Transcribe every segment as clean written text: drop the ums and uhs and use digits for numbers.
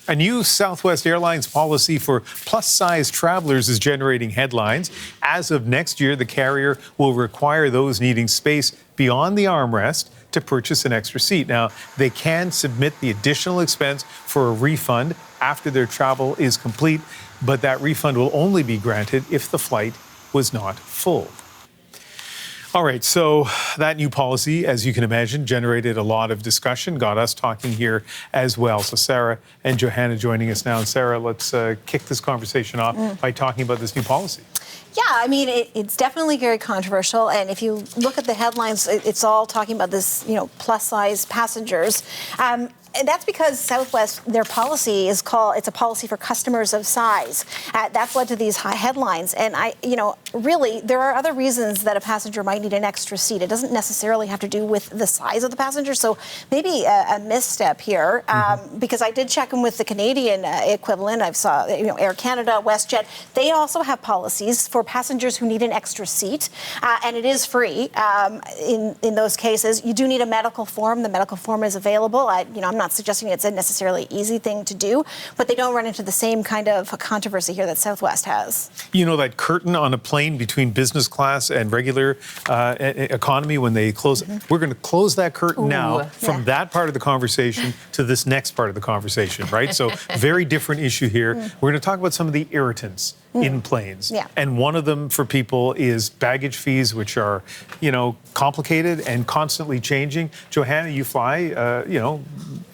A new Southwest Airlines policy for plus-size travelers is generating headlines. As of next year, the carrier will require those needing space beyond the armrest to purchase an extra seat. Now, they can submit the additional expense for a refund after their travel is complete, but that refund will only be granted if the flight was not full. All right, so that new policy, as you can imagine, generated a lot of discussion, got us talking here as well. So Sarah and Johanna joining us now. And Sarah, let's kick this conversation off by talking about this new policy. Yeah, I mean, it's definitely very controversial. And if you look at the headlines, it's all talking about this, plus-size passengers. And that's because Southwest, their policy is it's a policy for customers of size. That's led to these high headlines. And really, there are other reasons that a passenger might need an extra seat. It doesn't necessarily have to do with the size of the passenger. So maybe a misstep here, because I did check in with the Canadian equivalent. I saw, Air Canada, WestJet. They also have policies for passengers who need an extra seat, and it is free in those cases. You do need a medical form. The medical form is available. I'm not suggesting it's a necessarily easy thing to do, but they don't run into the same kind of controversy here that Southwest has. You know that curtain on a plane between business class and regular economy when they close? We're going to close that curtain now from that part of the conversation to this next part of the conversation, right? So very different issue here. We're going to talk about some of the irritants in planes. And one of them for people is baggage fees, which are, complicated and constantly changing. Johanna, you fly,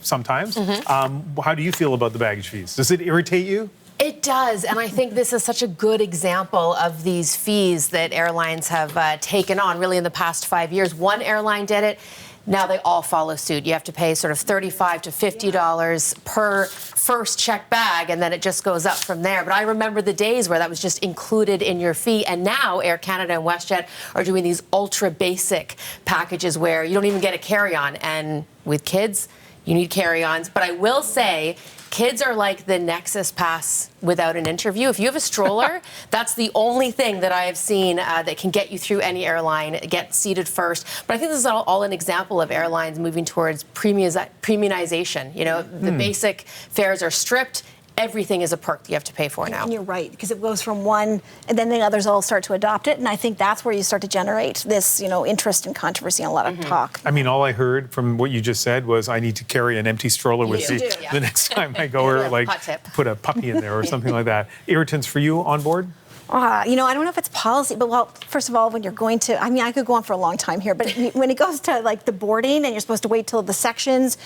sometimes. How do you feel about the baggage fees? Does it irritate you? It does, and I think this is such a good example of these fees that airlines have taken on really in the past 5 years. One airline did it. Now they all follow suit. You have to pay sort of $35 to $50 per first checked bag, and then it just goes up from there. But I remember the days where that was just included in your fee, and now Air Canada and WestJet are doing these ultra basic packages where you don't even get a carry-on, and with kids, you need carry-ons. But I will say, kids are like the Nexus Pass without an interview. If you have a stroller, that's the only thing that I have seen that can get you through any airline, get seated first. But I think this is all an example of airlines moving towards premiumization. The basic fares are stripped. Everything is a perk that you have to pay for now. And you're right, because it goes from one, and then the others all start to adopt it. And I think that's where you start to generate this, interest and controversy and a lot of talk. I mean, all I heard from what you just said was I need to carry an empty stroller with me the next time I go, or put a puppy in there or something like that. Irritants for you on board? I don't know if it's policy, but first of all, when you're going to, I could go on for a long time here, but when it goes to the boarding and you're supposed to wait till the sections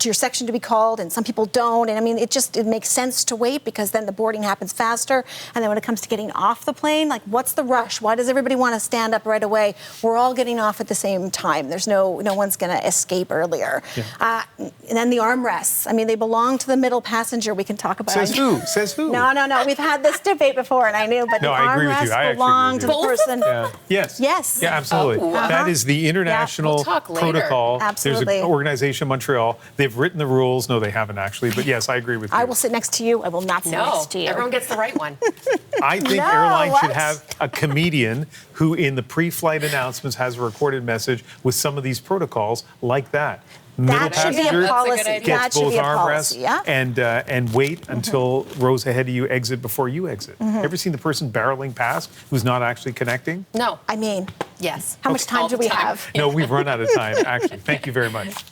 your section to be called, and some people don't, and it makes sense to wait because then the boarding happens faster. And then when it comes to getting off the plane, what's the rush? Why does everybody want to stand up right away? We're all getting off at the same time. There's no one's going to escape earlier. And then the armrests. They belong to the middle passenger. We can talk about. Says who? Says who? No. We've had this debate before, and I knew. But the armrests belong to the person. Yes. Yeah, absolutely. That is the international protocol. Absolutely. There's an organization in Montreal. They've written the rules. No, they haven't actually. But yes, I agree with you. I will sit next to you. I will not sit next to you. Everyone gets the right one. I think airlines should have a comedian who, in the pre-flight announcements, has a recorded message with some of these protecols like that. That should be a policy. Gets both armrests and wait until rows ahead of you exit before you exit. Ever seen the person barreling past who's not actually connecting? No. Yes. How much time do we have? No, we've run out of time, actually. Thank you very much.